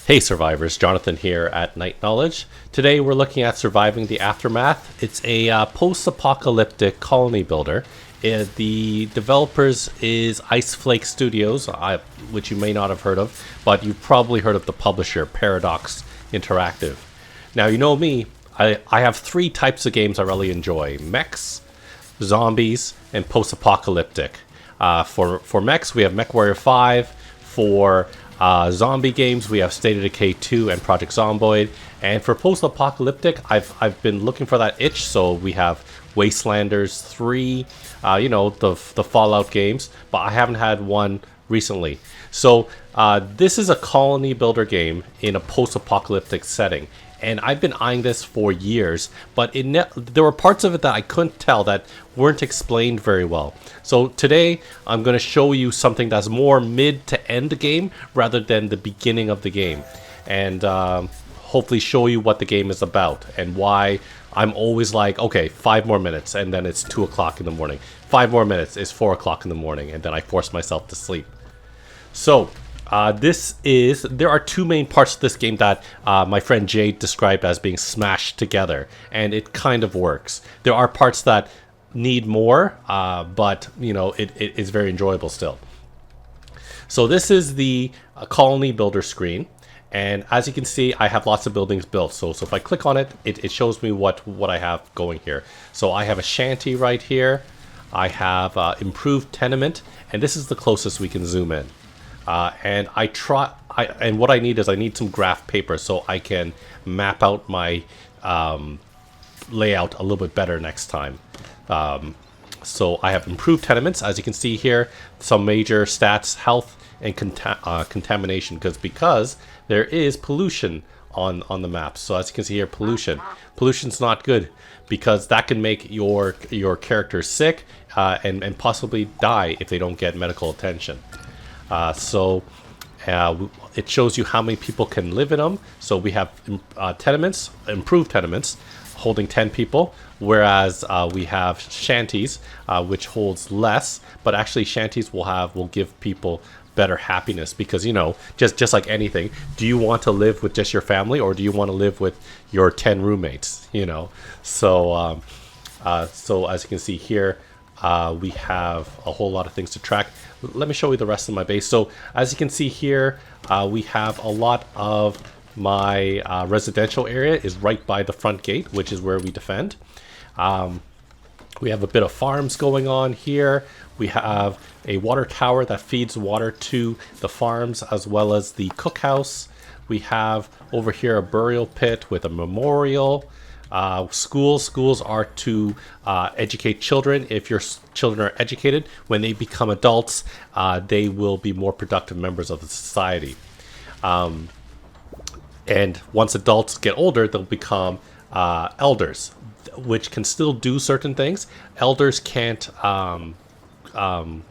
Hey survivors, Jonathan here at Night Knowledge. Today we're looking at Surviving the Aftermath. It's a post-apocalyptic colony builder. The developers is Iceflake Studios, which you may not have heard of, but you've probably heard of the publisher, Paradox Interactive. Now you know me, I have three types of games I really enjoy: mechs, zombies, and post-apocalyptic. For mechs, we have MechWarrior 5. For zombie games, we have State of Decay 2 and Project Zomboid. And for post-apocalyptic, I've been looking for that itch, so we have Wastelanders 3, the Fallout games, but I haven't had one recently. So this is a colony builder game in a post-apocalyptic setting. And I've been eyeing this for years, but there were parts of it that I couldn't tell, that weren't explained very well. So today, I'm going to show you something that's more mid to end game rather than the beginning of the game. And hopefully show you what the game is about and why I'm always like, okay, 5 more minutes, and then it's 2 o'clock in the morning. 5 more minutes is 4 o'clock in the morning, and then I force myself to sleep. So there are two main parts of this game that my friend Jade described as being smashed together, and it kind of works. There are parts that need more, but it is very enjoyable still. So this is the colony builder screen, and as you can see, I have lots of buildings built. So if I click on it, it shows me what I have going here. So I have a shanty right here. I have improved tenement, and this is the closest we can zoom in. And what I need is I need some graph paper so I can map out my layout a little bit better next time. So I have improved tenements, as you can see here, some major stats, health, and contamination, because there is pollution on the map. So as you can see here, pollution's not good, because that can make your character sick and possibly die if they don't get medical attention. It shows you how many people can live in them. So we have tenements, improved tenements, holding 10 people, whereas we have shanties, which holds less. But actually, shanties will give people better happiness, because just like anything, do you want to live with just your family, or do you want to live with your 10 roommates? So as you can see here, we have a whole lot of things to track. Let me show you the rest of my base. So as you can see here, we have a lot of my residential area is right by the front gate, which is where we defend. We have a bit of farms going on here. We have a water tower that feeds water to the farms, as well as the cookhouse. We have over here a burial pit with a memorial. Schools are to educate children. If your children are educated, when they become adults, they will be more productive members of the society. And once adults get older, they'll become elders, which can still do certain things. Elders can't become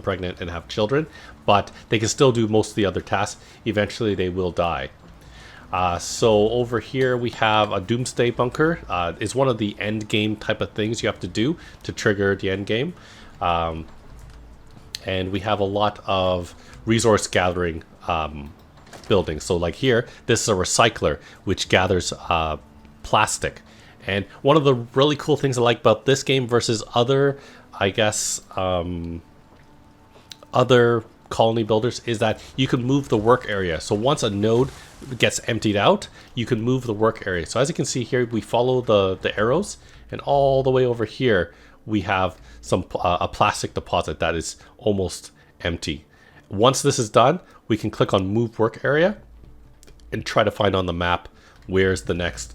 pregnant and have children, but they can still do most of the other tasks. Eventually they will die. So over here we have a doomsday bunker. It's one of the end game type of things you have to do to trigger the end game. And we have a lot of resource gathering buildings. So like here, this is a recycler which gathers plastic. And one of the really cool things I like about this game versus other, other colony builders, is that you can move the work area. So once a node gets emptied out, you can move the work area. So as you can see here, we follow the arrows, and all the way over here we have a plastic deposit that is almost empty. Once this is done, we can click on move work area and try to find on the map where's the next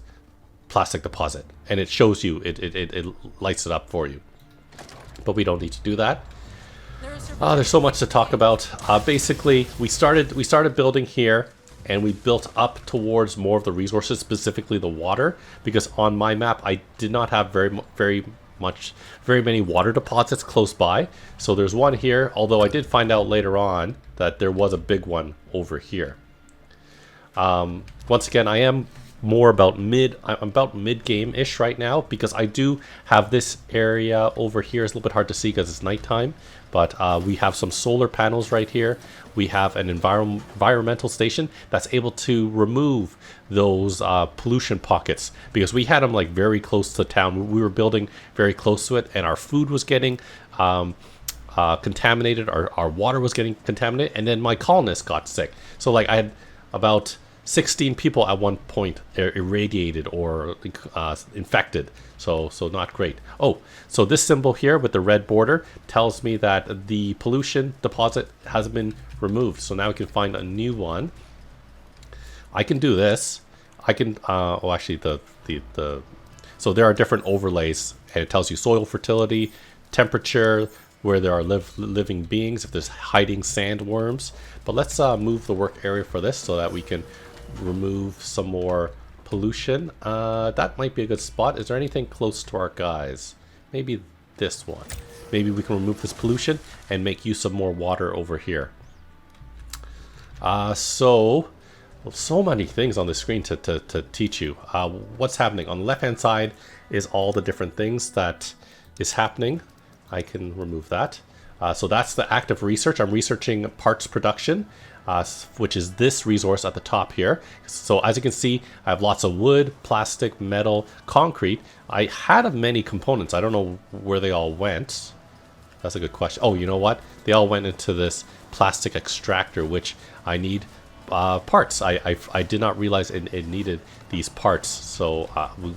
plastic deposit, and it shows you, it lights it up for you. But we don't need to do that. There's so much to talk about. Basically, we started building here, and we built up towards more of the resources, specifically the water, because on my map I did not have very many water deposits close by. So there's one here, although I did find out later on that there was a big one over here. Once again, I am more about I'm about mid game ish right now, because I do have this area over here. It's a little bit hard to see because it's nighttime, but we have some solar panels right here. We have an environmental station that's able to remove those pollution pockets, because we had them like very close to town. We were building very close to it, and our food was getting contaminated. Our water was getting contaminated, and then my colonists got sick. So like I had about 16 people at one point irradiated or infected. So not great. Oh, so this symbol here with the red border tells me that the pollution deposit has been removed. So now we can find a new one. I can do this. I can oh, actually so there are different overlays, and it tells you soil fertility, temperature, where there are living beings, if there's hiding sandworms. But let's move the work area for this so that we can remove some more pollution. That might be a good spot. Is there anything close to our guys? Maybe this one. Maybe we can remove this pollution and make use of more water over here. So many things on the screen to teach you. What's happening on the left hand side is all the different things that is happening. I can remove that. So that's the active research. I'm researching parts production, which is this resource at the top here. So as you can see, I have lots of wood, plastic, metal, concrete. I had many components. I don't know where they all went. That's a good question. Oh, you know what? They all went into this plastic extractor, which I need parts. I did not realize it needed these parts, so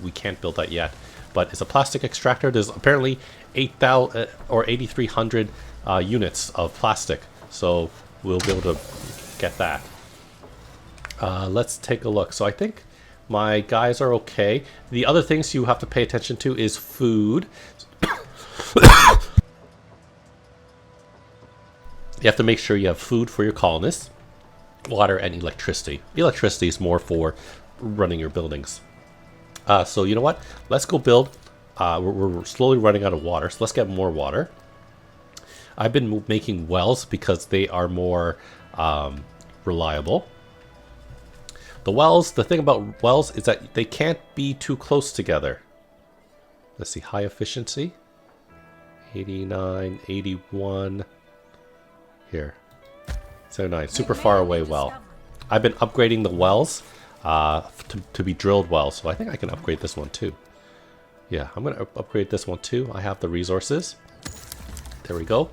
we can't build that yet. But it's a plastic extractor. There's apparently 8,000 or 8,300 units of plastic, so we'll be able to get that. Let's take a look. So I think my guys are okay. The other things you have to pay attention to is food. You have to make sure you have food for your colonists, water, and electricity. Electricity is more for running your buildings. So you know what? Let's go build. We're slowly running out of water, so let's get more water. I've been making wells because they are more reliable. The thing about wells is that they can't be too close together. Let's see, high efficiency. 89, 81. Here. 79, super far away well. I've been upgrading the wells to be drilled wells, so I think I can upgrade this one too. Yeah, I'm going to upgrade this one too. I have the resources. There we go.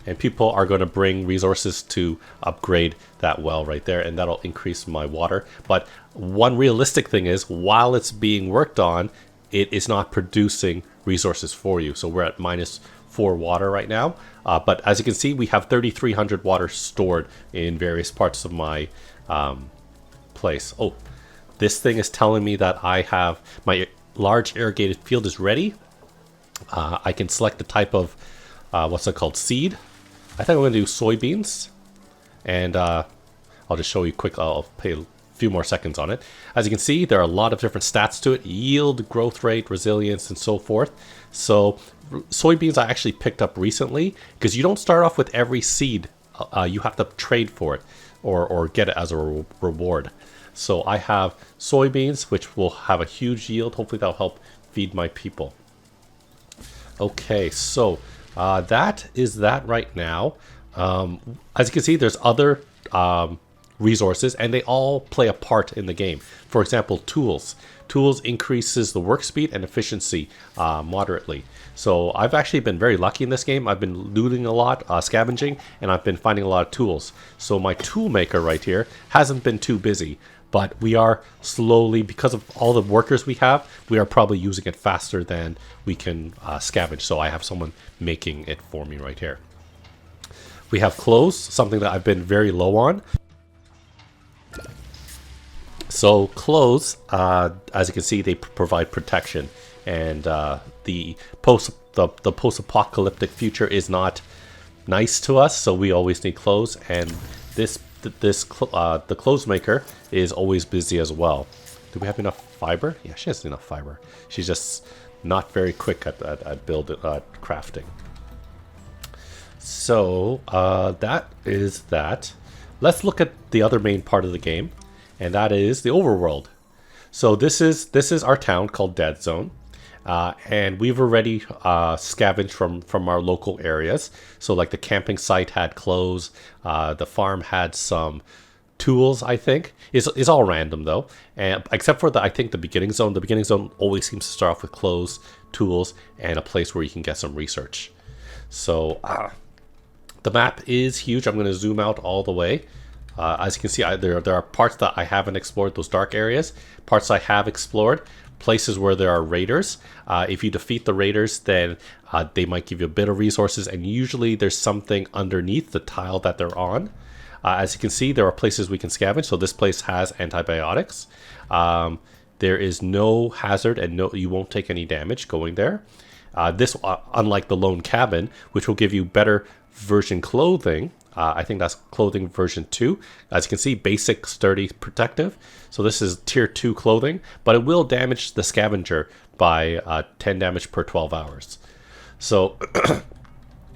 And people are going to bring resources to upgrade that well right there, and that'll increase my water. But one realistic thing is, while it's being worked on, it is not producing resources for you. So we're at -4 water right now. But as you can see, we have 3,300 water stored in various parts of my place. Oh, this thing is telling me that I have my large irrigated field is ready. I can select the type of what's it called, seed. I think I'm going to do soybeans, and I'll just show you quick. I'll pay a few more seconds on it. As you can see, there are a lot of different stats to it: yield, growth rate, resilience, and so forth. So soybeans I actually picked up recently, because you don't start off with every seed. You have to trade for it or get it as a reward. So I have soybeans, which will have a huge yield. Hopefully that'll help feed my people. Okay, so that is that right now. As you can see, there's other resources, and they all play a part in the game. For example, tools. Tools increases the work speed and efficiency moderately. So I've actually been very lucky in this game. I've been looting a lot, scavenging, and I've been finding a lot of tools. So my tool maker right here hasn't been too busy, but we are slowly, because of all the workers we have, we are probably using it faster than we can scavenge. So I have someone making it for me right here. We have clothes, something that I've been very low on. So clothes, as you can see, they provide protection, and the post-apocalyptic future is not nice to us. So we always need clothes, and the clothes maker is always busy as well. Do we have enough fiber? Yeah, she has enough fiber. She's just not very quick at crafting. So that is that. Let's look at the other main part of the game, and that is the overworld. So this is our town called Dead Zone. And we've already scavenged from our local areas. So like the camping site had clothes, the farm had some tools. I think is all random though, and except for I think the beginning zone. The beginning zone always seems to start off with clothes, tools, and a place where you can get some research. So the map is huge. I'm going to zoom out all the way. As you can see, there are parts that I haven't explored, those dark areas, parts I have explored, places where there are raiders. If you defeat the raiders, then they might give you a bit of resources, and usually there's something underneath the tile that they're on. As you can see, there are places we can scavenge. So this place has antibiotics. There is no hazard, and you won't take any damage going there. This, unlike the lone cabin, which will give you better version clothing. I think that's clothing version 2. As you can see, basic, sturdy, protective. So this is tier 2 clothing, but it will damage the scavenger by 10 damage per 12 hours. So,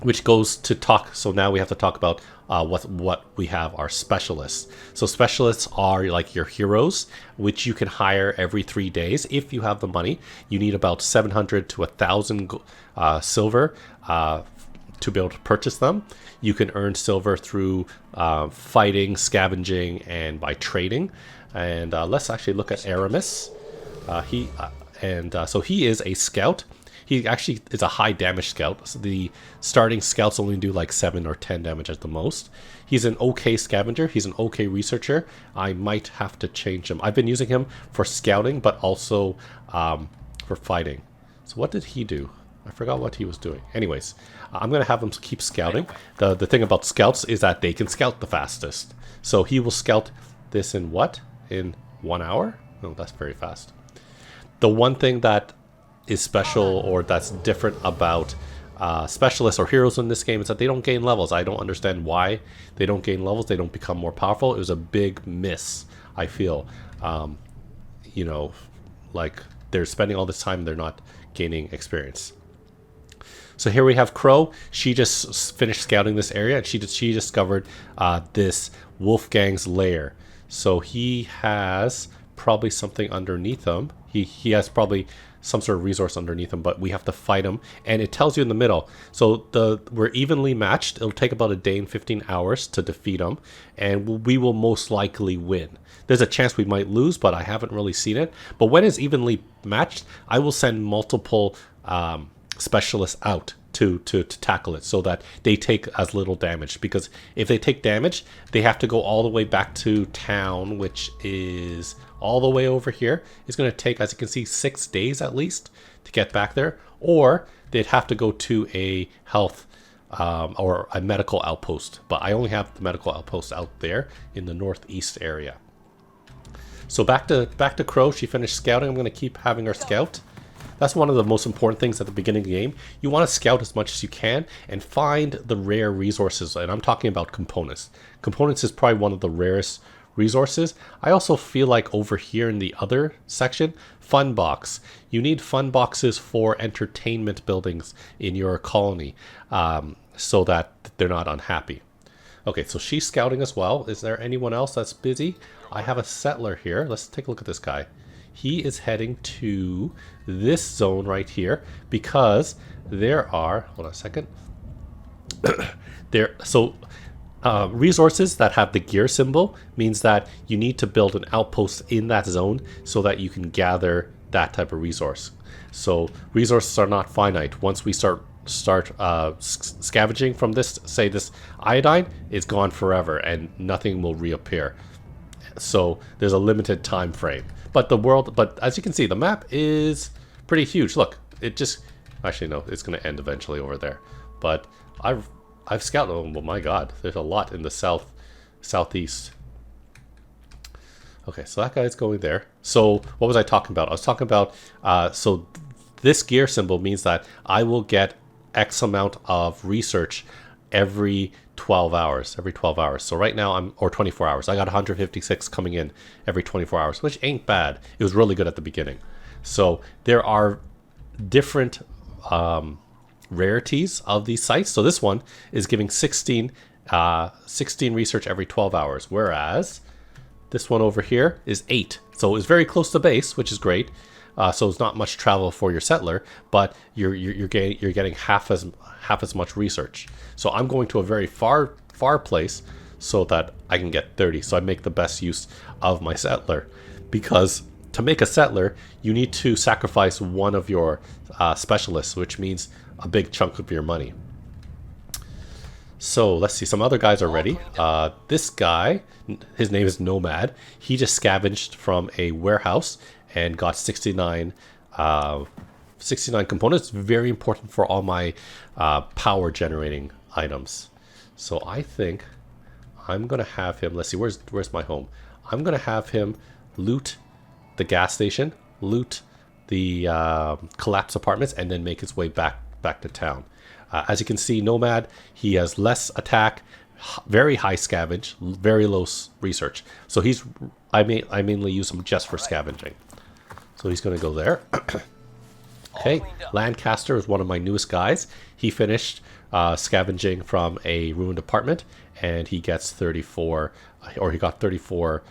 which goes to talk. So now we have to talk about what we have, our specialists. So specialists are like your heroes, which you can hire every 3 days if you have the money. You need about 700 to 1,000 silver to be able to purchase them. You can earn silver through fighting, scavenging, and by trading. And let's actually look at Aramis. So he is a scout. He actually is a high damage scout. So the starting scouts only do like 7 or 10 damage at the most. He's an okay scavenger. He's an okay researcher. I might have to change him. I've been using him for scouting, but also for fighting. So what did he do? I forgot what he was doing. Anyways, I'm going to have him keep scouting. The thing about scouts is that they can scout the fastest. So he will scout this in what? In 1 hour? No, that's very fast. The one thing that is special or that's different about specialists or heroes in this game is that they don't gain levels. I don't understand why they don't gain levels. They don't become more powerful. It was a big miss, I feel. Like they're spending all this time, they're not gaining experience. So here we have Crow. She just finished scouting this area, and she discovered this Wolfgang's lair. So he has probably something underneath him. He has probably some sort of resource underneath him, but we have to fight him, and it tells you in the middle. So we're evenly matched. It'll take about a day and 15 hours to defeat him, and we will most likely win. There's a chance we might lose, but I haven't really seen it. But when it's evenly matched, I will send multiple specialists out to tackle it so that they take as little damage, because if they take damage, they have to go all the way back to town, which is all the way over here. It's going to take, as you can see, 6 days at least to get back there, or they'd have to go to a health or a medical outpost, but I only have the medical outpost out there in the northeast area. So back to Crow. She finished scouting. I'm going to keep having her scout. That's one of the most important things at the beginning of the game. You want to scout as much as you can and find the rare resources. And I'm talking about components. Components is probably one of the rarest resources. I also feel like over here in the other section, fun box. You need fun boxes for entertainment buildings in your colony so that they're not unhappy. Okay, so she's scouting as well. Is there anyone else that's busy? I have a settler here. Let's take a look at this guy. He is heading to this zone right here because there are, hold on a second. Resources that have the gear symbol means that you need to build an outpost in that zone so that you can gather that type of resource. So resources are not finite. Once we start scavenging from this, say this iodine, it's gone forever and nothing will reappear. So there's a limited time frame. But as you can see, the map is pretty huge. Look, it just, actually no, it's going to end eventually over there. But I've scouted, oh my god, there's a lot in the southeast. Okay, so that guy's going there. So what was I talking about? I was talking about, so this gear symbol means that I will get X amount of research every 12 hours. So right now or 24 hours. I got 156 coming in every 24 hours, which ain't bad. It was really good at the beginning. So there are different rarities of these sites. So this one is giving 16 research every 12 hours, whereas This one over here is 8. So it's very close to base, which is great. So it's not much travel for your settler, but you're getting half as much research. So I'm going to a very far place so that I can get 30. So I make the best use of my settler, because to make a settler you need to sacrifice one of your specialists, which means a big chunk of your money. So let's see, some other guys are ready. This guy, his name is Nomad. He just scavenged from a warehouse and got 69 components. Very important for all my power generating items. So I think I'm gonna have him, let's see, where's my home? I'm gonna have him loot the gas station, loot the collapsed apartments, and then make his way back to town. As you can see, Nomad, he has less attack, very high scavenge, very low research. So I mainly use him just for scavenging. So he's going to go there. Okay, Lancaster is one of my newest guys. He finished scavenging from a ruined apartment, and he gets 34, or he got 34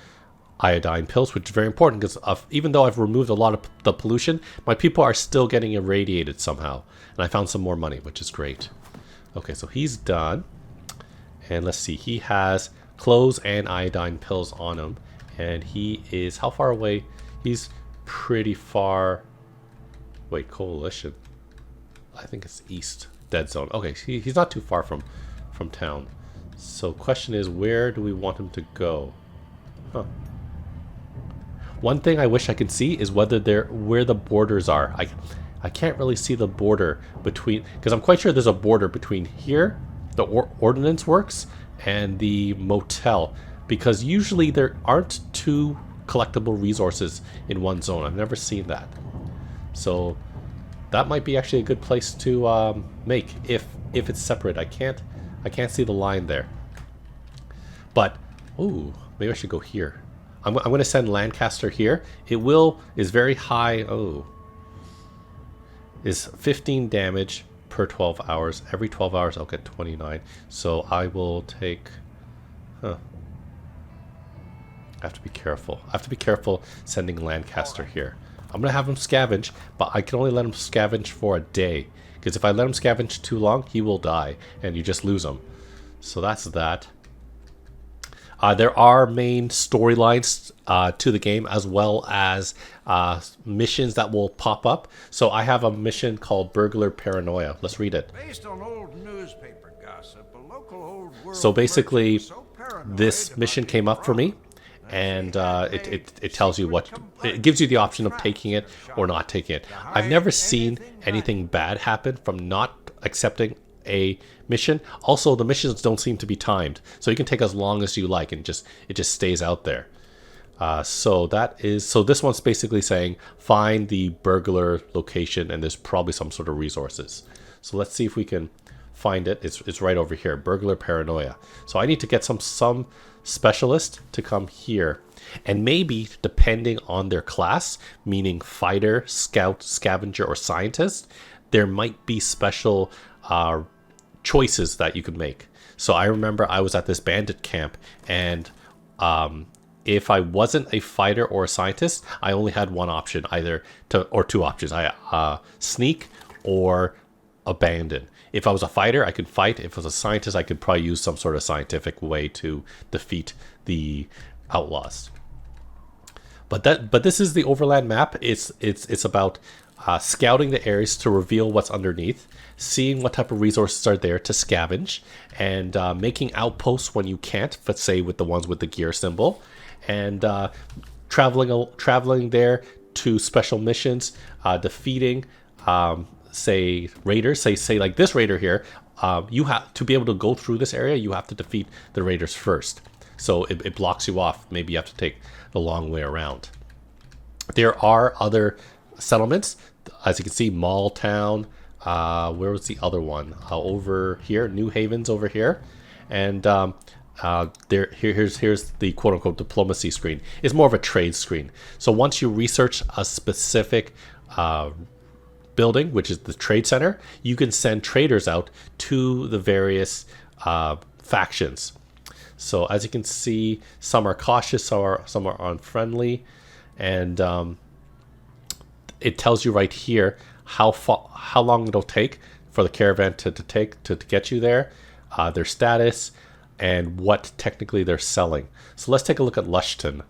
iodine pills, which is very important because even though I've removed a lot of the pollution, my people are still getting irradiated somehow. And I found some more money, which is great. Okay, so he's done. And let's see, he has clothes and iodine pills on him. And he is, how far away? He's pretty far. Wait, coalition. I think it's east, dead zone. Okay, he's not too far from town. So question is, where do we want him to go? Huh. One thing I wish I could see is where the borders are. I can't really see the border between, because I'm quite sure there's a border between here, the ordnance works, and the motel, because usually there aren't two collectible resources in one zone. I've never seen that. So that might be actually a good place to make if it's separate. I can't see the line there. But ooh, maybe I should go here. I'm going to send Lancaster here. Is very high. Oh, is 15 damage per 12 hours. Every 12 hours I'll get 29. So I will take. I have to be careful. I have to be careful sending Lancaster here. I'm going to have him scavenge, but I can only let him scavenge for a day. Because if I let him scavenge too long, he will die, and you just lose him. So that's that. There are main storylines to the game, as well as missions that will pop up. So I have a mission called Burglar Paranoia. Let's read it. Based on old newspaper gossip, a local old world so basically, so this mission came up for me, and it tells you it gives you the option of taking it or not taking it. I've never seen anything bad happen from not accepting a mission. Also, the missions don't seem to be timed, so you can take as long as you like, and it just stays out there. So this one's basically saying find the burglar location, and there's probably some sort of resources. So let's see if we can find it. It's right over here, Burglar Paranoia. So I need to get some specialist to come here, and maybe depending on their class, meaning fighter, scout, scavenger, or scientist, there might be special choices that you could make. So I remember I was at this bandit camp, and if I wasn't a fighter or a scientist, I only had one option, or two options. I sneak or abandon. If I was a fighter, I could fight. If I was a scientist, I could probably use some sort of scientific way to defeat the outlaws. But this is the overland map. It's about scouting the areas to reveal what's underneath, seeing what type of resources are there to scavenge, and making outposts when you can't, let's say with the ones with the gear symbol, and traveling there to special missions, defeating say raiders, say like this raider here. You have to be able to go through this area, you have to defeat the raiders first. So it blocks you off. Maybe you have to take the long way around. There are other settlements, as you can see, Mall Town. Where was the other one? Over here, New Haven's over here, and here's the quote-unquote diplomacy screen. It's more of a trade screen. So once you research a specific building, which is the trade center, you can send traders out to the various factions. So as you can see, some are cautious, some are unfriendly, and it tells you right here how long it'll take for the caravan to get you there, their status, and what technically they're selling. So let's take a look at Lushton.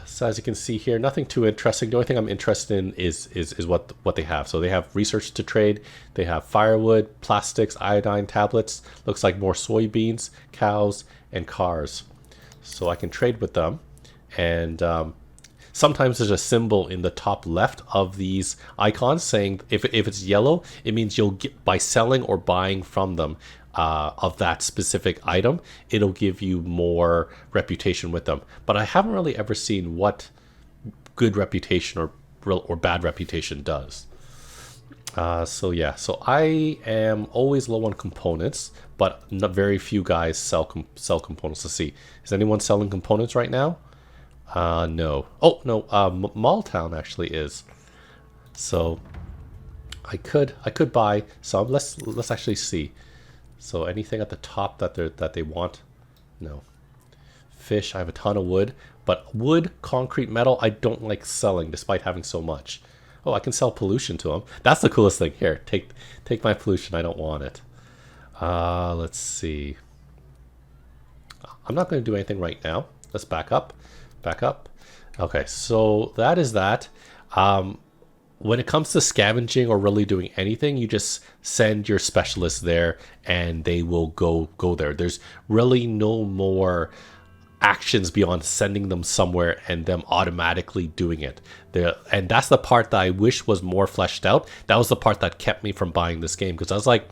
So as you can see here, nothing too interesting. The only thing I'm interested in is what they have. So they have research to trade. They have firewood, plastics, iodine tablets. Looks like more soybeans, cows, and cars. So I can trade with them. And sometimes there's a symbol in the top left of these icons saying if it's yellow, it means you'll get, by selling or buying from them of that specific item, it'll give you more reputation with them. But I haven't really ever seen what good reputation or bad reputation does. So yeah, so I am always low on components, but not very few guys sell components. Let's see, is anyone selling components right now? No. Oh no, Malltown actually is. So I could buy some. Let's actually see. So anything at the top that they want? No. Fish, I have a ton of wood, but wood, concrete, metal, I don't like selling despite having so much. Oh, I can sell pollution to them. That's the coolest thing. Here, take my pollution. I don't want it. Let's see. I'm not going to do anything right now. Let's back up. Okay, so that is that. When it comes to scavenging or really doing anything, you just send your specialists there and they will go there. There's really no more actions beyond sending them somewhere and them automatically doing it. And that's the part that I wish was more fleshed out. That was the part that kept me from buying this game, because I was like,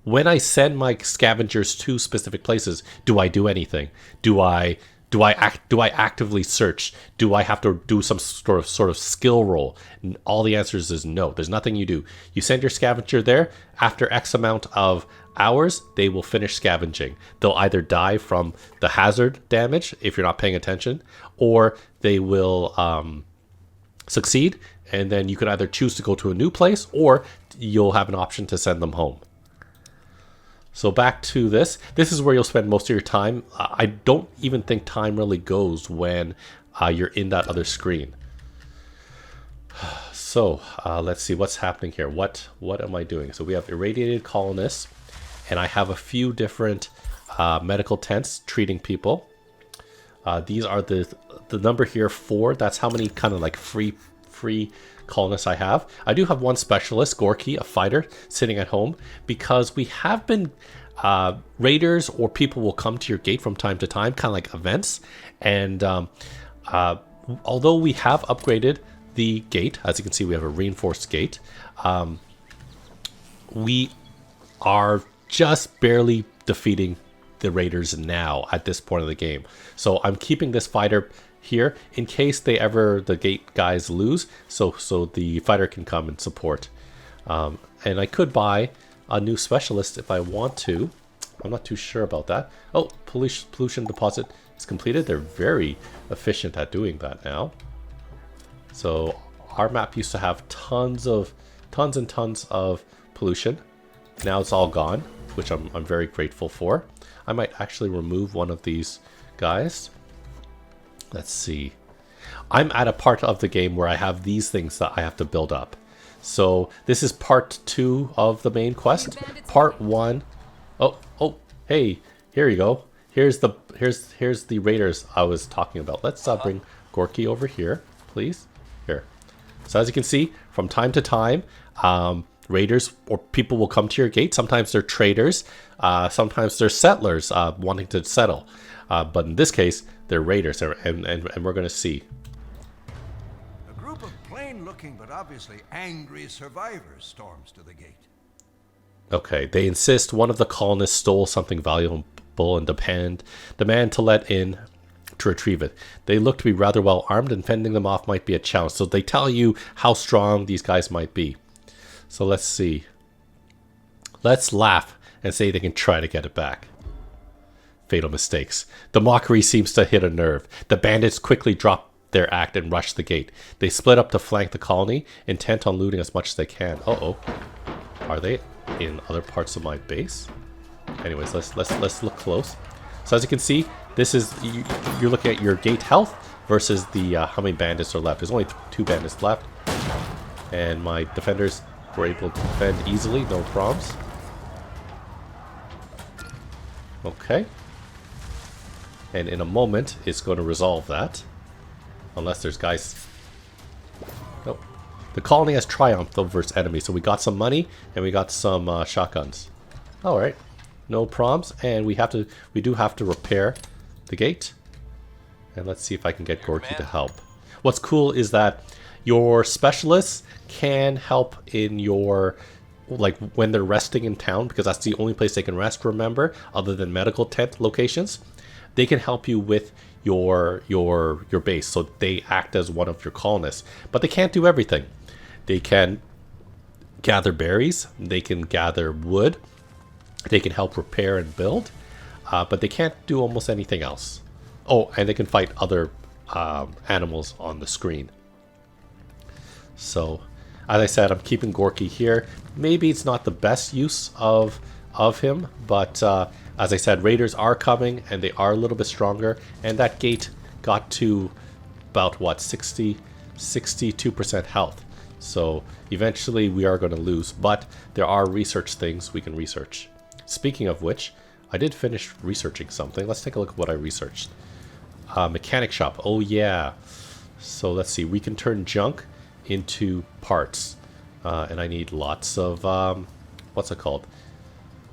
when I send my scavengers to specific places, do I do anything? Do I actively search? Do I have to do some sort of skill roll? And all the answers is no. There's nothing you do. You send your scavenger there. After X amount of hours, they will finish scavenging. They'll either die from the hazard damage if you're not paying attention, or they will succeed, and then you can either choose to go to a new place, or you'll have an option to send them home. So back to this. This is where you'll spend most of your time. I don't even think time really goes when you're in that other screen. So let's see what's happening here. What am I doing? So we have irradiated colonists, and I have a few different medical tents treating people. These are the number here 4. That's how many kind of like free colonists I have. I do have one specialist, Gorky, a fighter, sitting at home, because we have been raiders or people will come to your gate from time to time, kind of like events. And although we have upgraded the gate, as you can see, we have a reinforced gate. We are just barely defeating the raiders now at this point of the game. So I'm keeping this fighter here in case the gate guys lose, so the fighter can come and support. And I could buy a new specialist if I want to. I'm not too sure about that. Oh, pollution deposit is completed. They're very efficient at doing that now. So our map used to have tons and tons of pollution. Now it's all gone, which I'm very grateful for. I might actually remove one of these guys. Let's see. I'm at a part of the game where I have these things that I have to build up. So this is part 2 of the main quest. Part 1. Oh, hey, here you go. Here's the raiders I was talking about. Let's bring Gorky over here, please. Here. So as you can see, from time to time, raiders or people will come to your gate. Sometimes they're traders. Sometimes they're settlers wanting to settle. But in this case, they're raiders, and we're going to see. A group of plain-looking but obviously angry survivors storms to the gate. Okay, they insist one of the colonists stole something valuable and demand to let in to retrieve it. They look to be rather well armed, and fending them off might be a challenge. So they tell you how strong these guys might be. So let's see. Let's laugh and say they can try to get it back. Fatal mistakes. The mockery seems to hit a nerve. The bandits quickly drop their act and rush the gate. They split up to flank the colony, intent on looting as much as they can. Uh-oh. Are they in other parts of my base? Anyways, let's look close. So as you can see, this is you're looking at your gate health versus the how many bandits are left. There's only 2 bandits left, and my defenders were able to defend easily, no problems. Okay. And in a moment, it's going to resolve that. Unless there's guys... Nope. The colony has triumphed over its enemy, so we got some money, and we got some shotguns. Alright. No problems, and we do have to repair the gate. And let's see if I can get Gorky to help. What's cool is that your specialists can help in your... like when they're resting in town, because that's the only place they can rest, remember, other than medical tent locations. They can help you with your base, so they act as one of your colonists. But they can't do everything. They can gather berries, they can gather wood, they can help repair and build, but they can't do almost anything else. Oh, and they can fight other animals on the screen. So, as I said, I'm keeping Gorky here. Maybe it's not the best use of him, but as I said, raiders are coming, and they are a little bit stronger, and that gate got to about, what, 62% health. So eventually we are going to lose, but there are research things we can research. Speaking of which, I did finish researching something. Let's take a look at what I researched. Mechanic shop. Oh yeah. So let's see. We can turn junk into parts. And I need lots of... what's it called?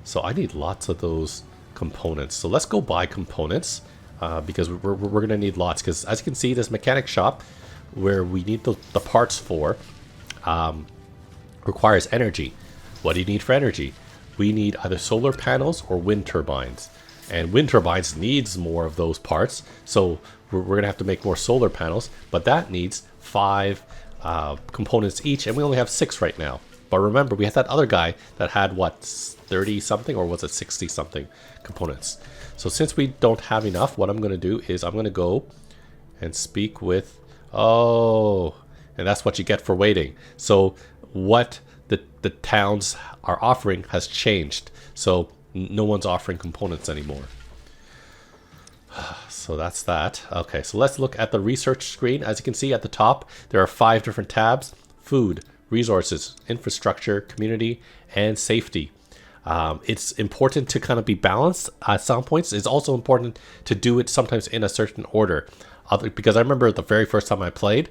So I need lots of those components. So let's go buy components. Because we're going to need lots. Because as you can see, this mechanic shop, where we need the parts for, requires energy. What do you need for energy? We need either solar panels or wind turbines. And wind turbines needs more of those parts. So we're going to have to make more solar panels. But that needs 5 components each. And we only have 6 right now. But remember, we had that other guy that had, what, 30 something? Or was it 60 something components? So since we don't have enough, what I'm going to do is I'm going to go and speak with... Oh, and that's what you get for waiting. So what the towns are offering has changed. So no one's offering components anymore. So that's that. Okay, so let's look at the research screen. As you can see at the top, there are 5 different tabs: food, resources, infrastructure, community, and safety. It's important to kind of be balanced at some points. It's also important to do it sometimes in a certain order. Because I remember the very first time I played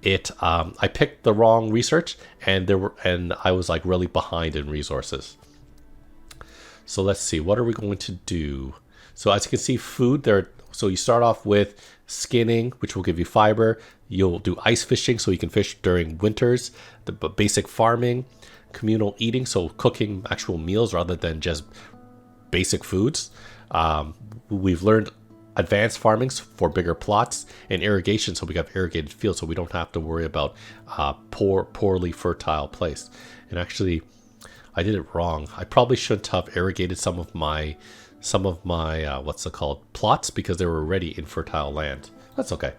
it, I picked the wrong research, and I was like really behind in resources. So let's see, what are we going to do? So as you can see, food there. So you start off with skinning, which will give you fiber. You'll do ice fishing, so you can fish during winters. The basic farming, communal eating, so cooking actual meals rather than just basic foods. We've learned advanced farmings for bigger plots, and irrigation, so we have irrigated fields, so we don't have to worry about poorly fertile place. And actually, I did it wrong. I probably shouldn't have irrigated some of my what's it called, plots, because they were already in fertile land. That's okay.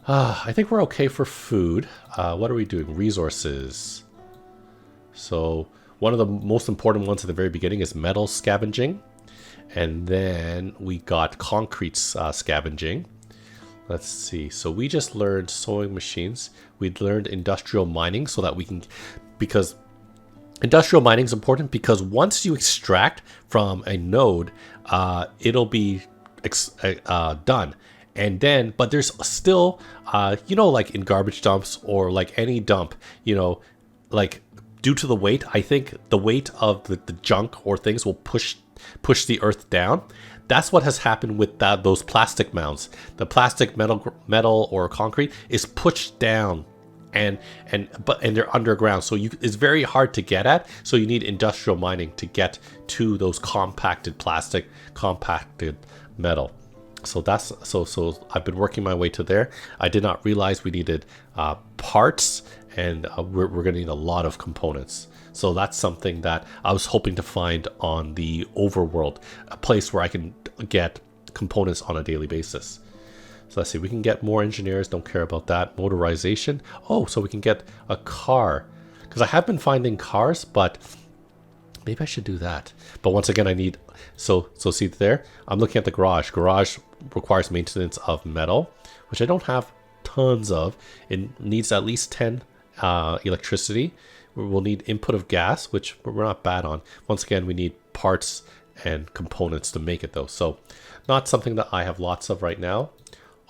I think we're okay for food. What are we doing? Resources. So one of the most important ones at the very beginning is metal scavenging. And then we got concrete scavenging. Let's see. So we just learned sewing machines. We learned industrial mining, so that we can... Because industrial mining is important, because once you extract from a node, it'll be done. And then, but there's still, like in garbage dumps or like any dump, like due to the weight, I think the weight of the junk or things will push the earth down. That's what has happened with those plastic mounds. The plastic metal or concrete is pushed down, and they're underground, so it's very hard to get at. So you need industrial mining to get to those compacted metal. So so I've been working my way to there. I did not realize we needed parts, and we're going to need a lot of components. So that's something that I was hoping to find on the overworld, a place where I can get components on a daily basis. So let's see, we can get more engineers, don't care about that. Motorization. Oh, so we can get a car. Because I have been finding cars, but Maybe I should do that. But once again, I need... So see there? I'm looking at the garage. Garage requires maintenance of metal, which I don't have tons of. It needs at least 10 electricity. We'll need input of gas, which we're not bad on. Once again, we need parts and components to make it, though. So not something that I have lots of right now.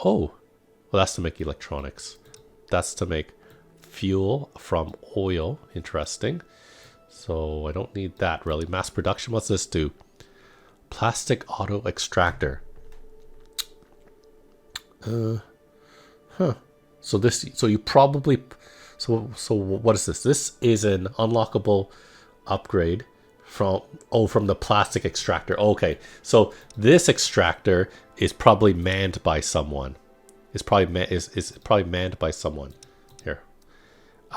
Oh, well, that's to make electronics. That's to make fuel from oil. Interesting. So I don't need that really. Mass production, what's this do? Plastic auto extractor. So you probably, so what is this? This is an unlockable upgrade from the plastic extractor. Okay, so this extractor is probably manned by someone. It's probably manned by someone here.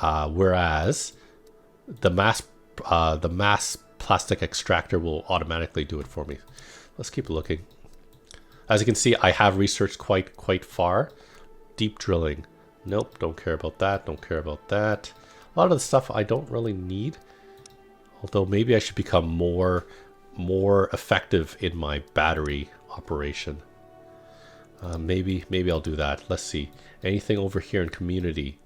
Whereas the mass plastic extractor will automatically do it for me. Let's keep looking. As you can see, I have researched quite far. Deep drilling. Nope, don't care about that. Don't care about that. A lot of the stuff I don't really need. Although maybe I should become more effective in my battery operation. Maybe I'll do that. Let's see. Anything over here in community?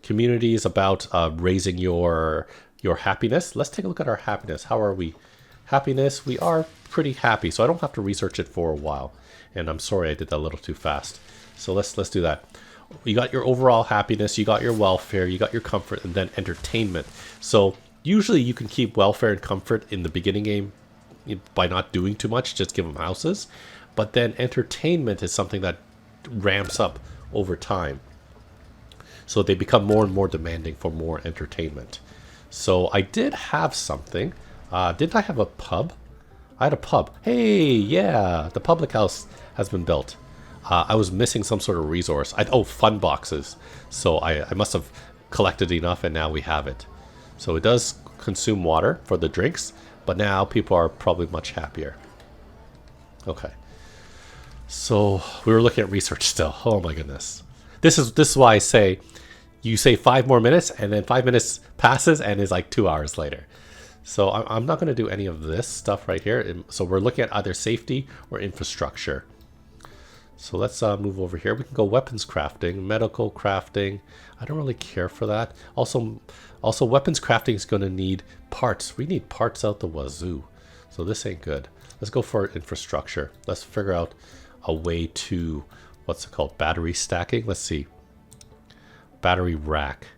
Community is about raising your happiness. Let's take a look at our happiness. How are we? Happiness, we are pretty happy, so I don't have to research it for a while. And I'm sorry I did that a little too fast. So let's do that. You got your overall happiness, you got your welfare, you got your comfort, and then entertainment. So usually you can keep welfare and comfort in the beginning game by not doing too much, just give them houses. But then entertainment is something that ramps up over time. So they become more and more demanding for more entertainment. So I did have something. Didn't I have a pub? I had a pub. Hey, yeah, the public house has been built. I was missing some sort of resource. Fun boxes. So I must have collected enough, and now we have it. So it does consume water for the drinks, but now people are probably much happier. Okay. So we were looking at research still. Oh my goodness. This is why I say, you say 5 more minutes, and then 5 minutes passes, and it's like 2 hours later. So I'm not going to do any of this stuff right here. So we're looking at either safety or infrastructure. So let's move over here. We can go weapons crafting, medical crafting. I don't really care for that. Also weapons crafting is going to need parts. We need parts out the wazoo. So this ain't good. Let's go for infrastructure. Let's figure out a way to, what's it called? Battery stacking. Let's see. Battery rack.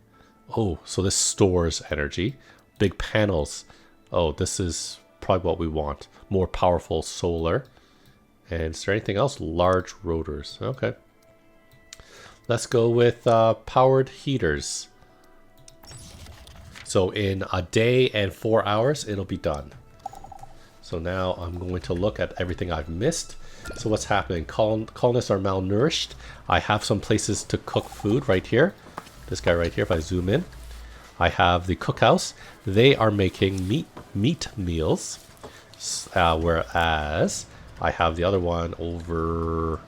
Oh, so this stores energy. Big panels. Oh, this is probably what we want. More powerful solar. And is there anything else? Large rotors. Okay. Let's go with powered heaters. So in a day and 4 hours, it'll be done. So now I'm going to look at everything I've missed. So what's happening? Colonists are malnourished. I have some places to cook food right here. This guy right here, if I zoom in. I have the cookhouse. They are making meat meals. Whereas I have the other one over...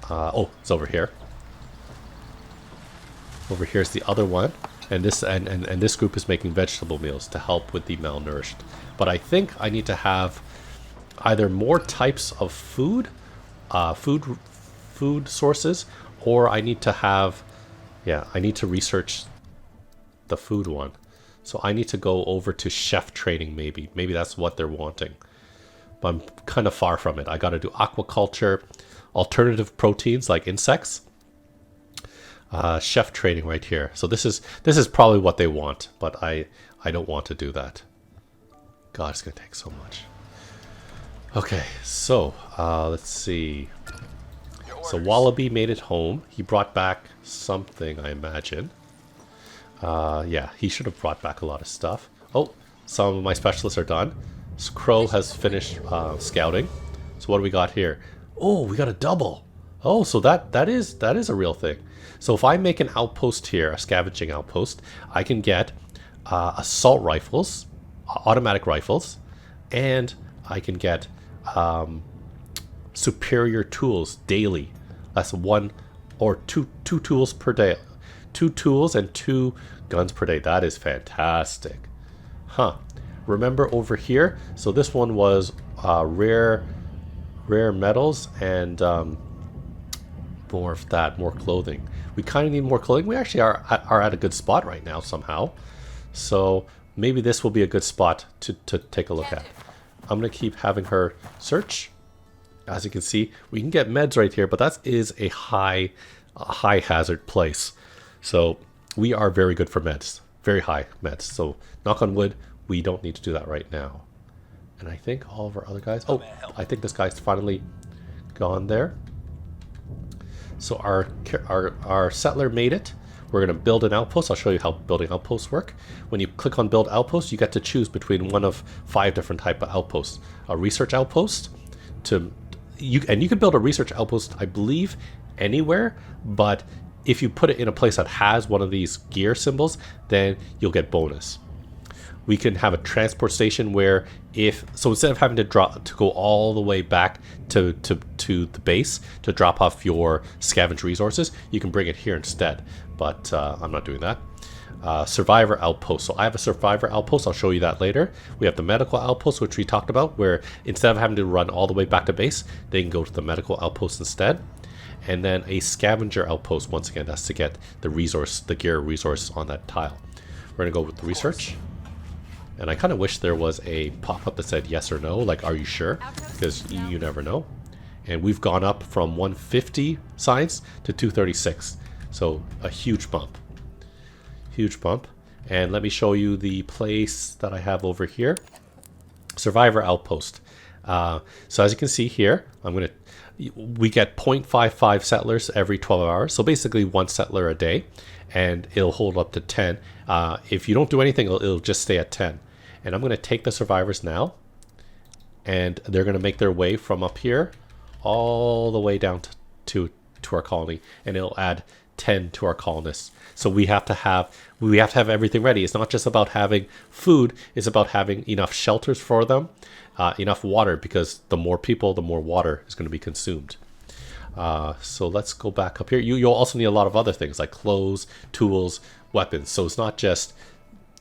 it's over here. Over here's the other one. And this group is making vegetable meals to help with the malnourished. But I think I need to have either more types of food sources, or I need to have... Yeah, I need to research the food one. So I need to go over to chef training maybe. Maybe that's what they're wanting. But I'm kind of far from it. I got to do aquaculture, alternative proteins like insects. Chef training right here. So this is probably what they want, but I don't want to do that. God, it's going to take so much. Okay, so let's see. So Wallaby made it home. He brought back something, I imagine. Yeah, he should have brought back a lot of stuff. Oh, some of my specialists are done. Crow has finished scouting. So what do we got here? Oh, we got a double. Oh, so that is a real thing. So if I make an outpost here, a scavenging outpost, I can get assault rifles, automatic rifles, and I can get superior tools daily. That's one or two tools per day. 2 tools and 2 guns per day. That is fantastic. Remember over here, so this one was rare metals and more of that, more clothing. We kind of need more clothing. We actually are at a good spot right now somehow. So maybe this will be a good spot to take a look at. I'm going to keep having her search. As you can see, we can get meds right here, but that is a high hazard place. So we are very good for meds. Very high meds. So knock on wood, we don't need to do that right now. And I think all of our other guys... Oh, I think this guy's finally gone there. So our settler made it. We're going to build an outpost. I'll show you how building outposts work. When you click on build outpost, you get to choose between one of 5 different type of outposts. A research outpost. You can build a research outpost, I believe, anywhere. But if you put it in a place that has one of these gear symbols, then you'll get bonus. We can have a transport station where so instead of having to go all the way back to the base to drop off your scavenged resources, you can bring it here instead. But I'm not doing that. Survivor outpost. So I have a survivor outpost. I'll show you that later. We have the medical outpost, which we talked about, where instead of having to run all the way back to base, they can go to the medical outpost instead. And then a scavenger outpost. Once again, that's to get the gear resource on that tile. We're gonna go with the research. And I kind of wish there was a pop-up that said yes or no, like, are you sure? Because you never know. And we've gone up from 150 science to 236. So a huge bump. Huge bump. And let me show you the place that I have over here. Survivor outpost. So as you can see here, we get 0.55 settlers every 12 hours. So basically 1 settler a day. And it'll hold up to 10. If you don't do anything, it'll just stay at 10. And I'm going to take the survivors now. And they're going to make their way from up here all the way down to our colony. And it'll add 10 to our colonists. So we have to have everything ready. It's not just about having food. It's about having enough shelters for them, enough water, because the more people, the more water is going to be consumed. So let's go back up here. You'll also need a lot of other things like clothes, tools, weapons. So it's not just,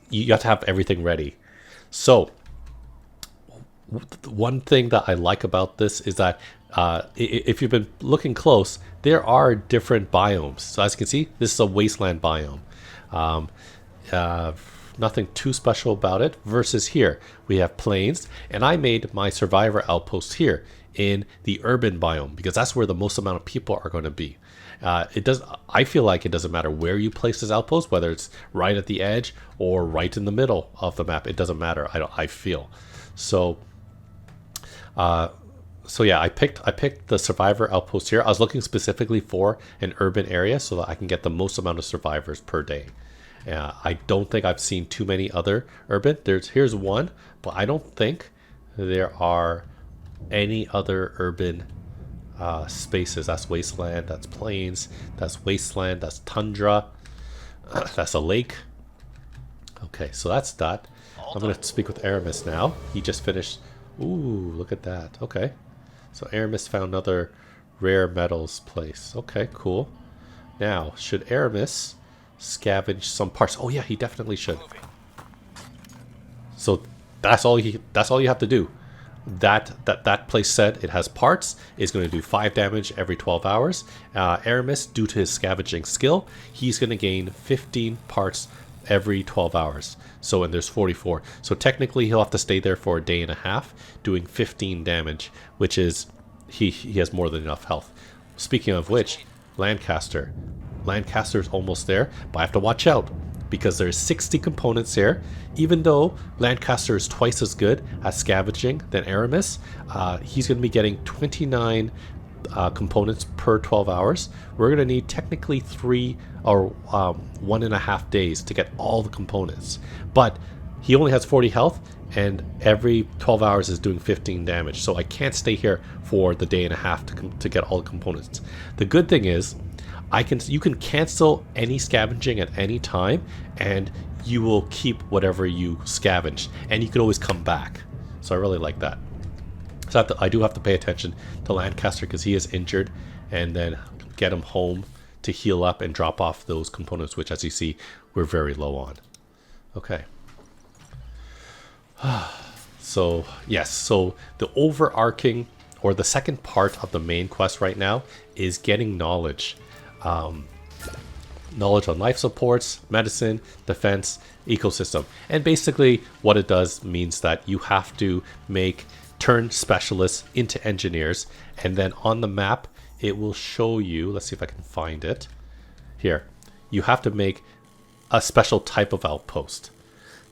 you have to have everything ready. So one thing that I like about this is that if you've been looking close, there are different biomes. So as you can see, this is a wasteland biome. Nothing too special about it. Versus here, we have plains, and I made my survivor outpost here in the urban biome because that's where the most amount of people are going to be. I feel like it doesn't matter where you place this outpost, whether it's right at the edge or right in the middle of the map. It doesn't matter. I feel so. So yeah, I picked the survivor outpost here. I was looking specifically for an urban area so that I can get the most amount of survivors per day. I don't think I've seen too many other urban. Here's one, but I don't think there are any other urban spaces. That's wasteland, that's plains, that's wasteland, that's tundra, that's a lake. Okay, so that's that. I'm going to speak with Aramis now. He just finished. Ooh, look at that. Okay, so Aramis found another rare metals place. Okay, cool. Now, should Aramis scavenge some parts? Oh yeah, he definitely should. So that's all you have to do. That place said it has parts. Is going to do 5 damage every 12 hours. Aramis, due to his scavenging skill, he's going to gain 15 parts every 12 hours. So, and there's 44. So technically he'll have to stay there for a day and a half doing 15 damage, which is, he has more than enough health. Speaking of which, Lancaster's almost there, but I have to watch out because there's 60 components here. Even though Lancaster is twice as good at scavenging than Aramis, he's going to be getting 29 components per 12 hours. We're going to need technically 3 or 1.5 days to get all the components. But he only has 40 health, and every 12 hours is doing 15 damage. So I can't stay here for the day and a half to get all the components. The good thing is, you can cancel any scavenging at any time, and you will keep whatever you scavenged, and you can always come back. So I really like that. So I do have to pay attention to Lancaster because he is injured, and then get him home to heal up and drop off those components, which, as you see, we're very low on. Okay. So yes, so the overarching or the second part of the main quest right now is getting knowledge. Knowledge on life supports, medicine, defense, ecosystem. And basically what it does means that you have to turn specialists into engineers, and then on the map it will show you, let's see if I can find it. Here, you have to make a special type of outpost.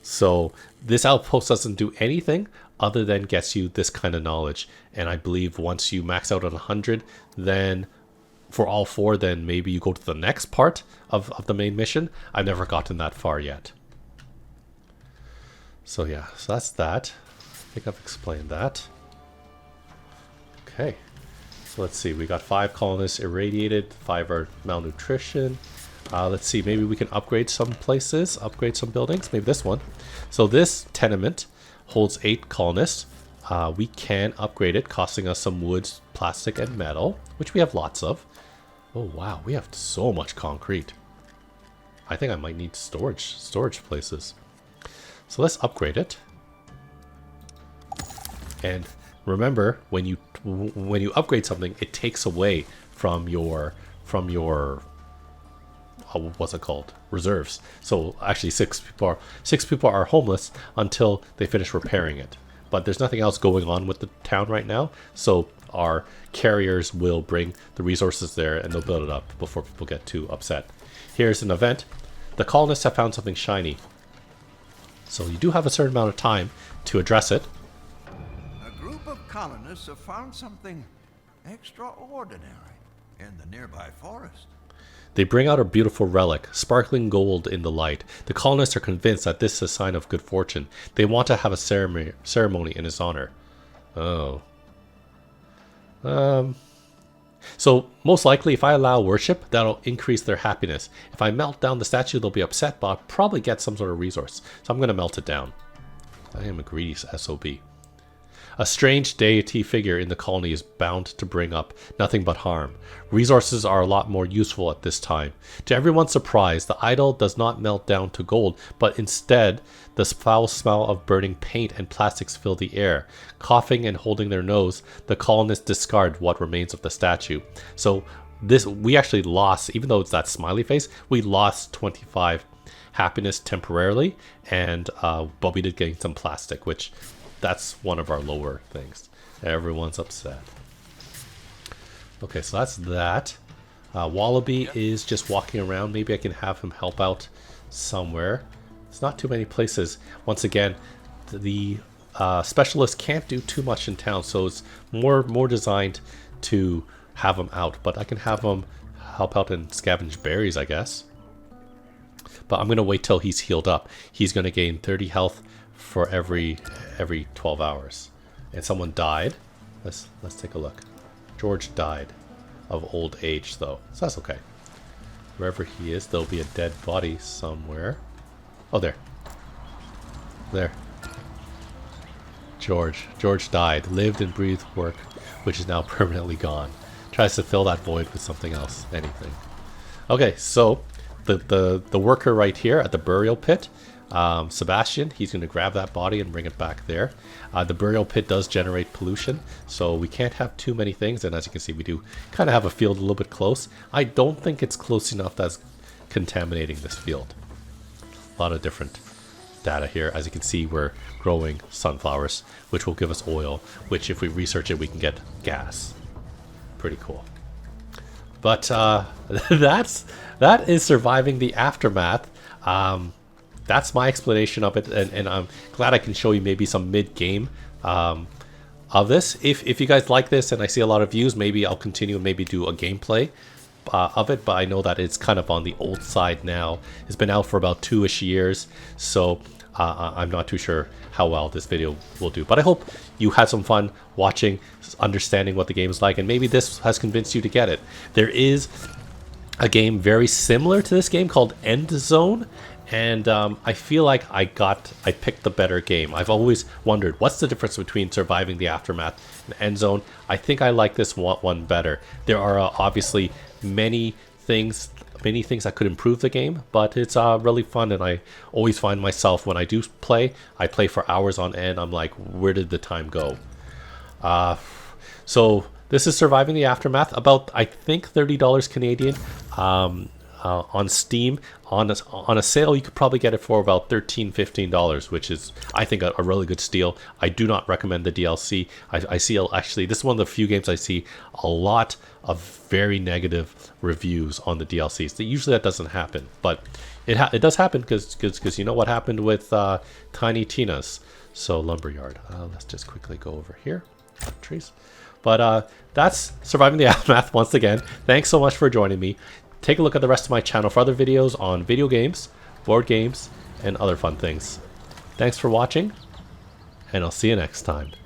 So this outpost doesn't do anything other than gets you this kind of knowledge. And I believe once you max out on 100, then for all 4, then maybe you go to the next part of the main mission. I've never gotten that far yet. So yeah, so that's that. I think I've explained that. Okay, so let's see. We got 5 colonists irradiated, 5 are malnutrition. Let's see, maybe we can upgrade some places, upgrade some buildings, maybe this one. So this tenement holds 8 colonists. We can upgrade it, costing us some wood, plastic, and metal, which we have lots of. Oh wow, we have so much concrete. I think I might need storage places. So let's upgrade it. And remember, when you upgrade something, it takes away from your what's it called? Reserves. So actually 6 people are homeless until they finish repairing it. But there's nothing else going on with the town right now, so our carriers will bring the resources there and they'll build it up before people get too upset. Here's an event. The colonists have found something shiny. So you do have a certain amount of time to address it. A group of colonists have found something extraordinary in the nearby forest. They bring out a beautiful relic, sparkling gold in the light. The colonists are convinced that this is a sign of good fortune. They want to have a ceremony in his honor. Oh. So most likely if I allow worship, that'll increase their happiness. If I melt down the statue, they'll be upset, but I'll probably get some sort of resource. So I'm going to melt it down. I am a greedy SOB. A strange deity figure in the colony is bound to bring up nothing but harm. Resources are a lot more useful at this time. To everyone's surprise, the idol does not melt down to gold, but instead, the foul smell of burning paint and plastics fill the air. Coughing and holding their nose, the colonists discard what remains of the statue. So we actually lost, even though it's that smiley face, we lost 25 happiness temporarily, and but we did gain some plastic, which that's one of our lower things. Everyone's upset. Okay, so that's that. Wallaby is just walking around. Maybe I can have him help out somewhere. It's not too many places. Once again, the specialist can't do too much in town, so it's more designed to have him out. But I can have him help out and scavenge berries, I guess. But I'm gonna wait till he's healed up. He's gonna gain 30 health for every 12 hours. And someone died. Let's take a look. George died of old age though, so that's okay. Wherever he is, there'll be a dead body somewhere. Oh, there. George died, lived and breathed work, which is now permanently gone. Tries to fill that void with something else, anything. Okay, so the worker right here at the burial pit, Sebastian, he's going to grab that body and bring it back there. The burial pit does generate pollution, so we can't have too many things, and as you can see, we do kind of have a field a little bit close. I don't think it's close enough that's contaminating this field. A lot of different data here. As you can see, we're growing sunflowers, which will give us oil, which if we research it, we can get gas. Pretty cool. But that is surviving the aftermath. That's my explanation of it, and I'm glad I can show you maybe some mid-game of this. If you guys like this and I see a lot of views, maybe I'll continue and maybe do a gameplay of it, but I know that it's kind of on the old side now. It's been out for about 2-ish years, so I'm not too sure how well this video will do. But I hope you had some fun watching, understanding what the game is like, and maybe this has convinced you to get it. There is a game very similar to this game called End Zone, and I feel like I picked the better game. I've always wondered, what's the difference between Surviving the Aftermath and End Zone? I think I like this one better. There are obviously many things, many things that could improve the game, but it's really fun. And I always find myself, when I do play, I play for hours on end. I'm like, where did the time go? So this is Surviving the Aftermath, about, I think, $30 Canadian. On Steam. On a sale, you could probably get it for about $13-15, which is, I think, a really good steal. I do not recommend the DLC. I see, actually, this is one of the few games I see a lot of very negative reviews on the DLCs. Usually that doesn't happen, but it does happen because you know what happened with Tiny Tina's. So Lumberyard. Let's just quickly go over here. Trees. But that's Surviving the Aftermath once again. Thanks so much for joining me. Take a look at the rest of my channel for other videos on video games, board games, and other fun things. Thanks for watching, and I'll see you next time.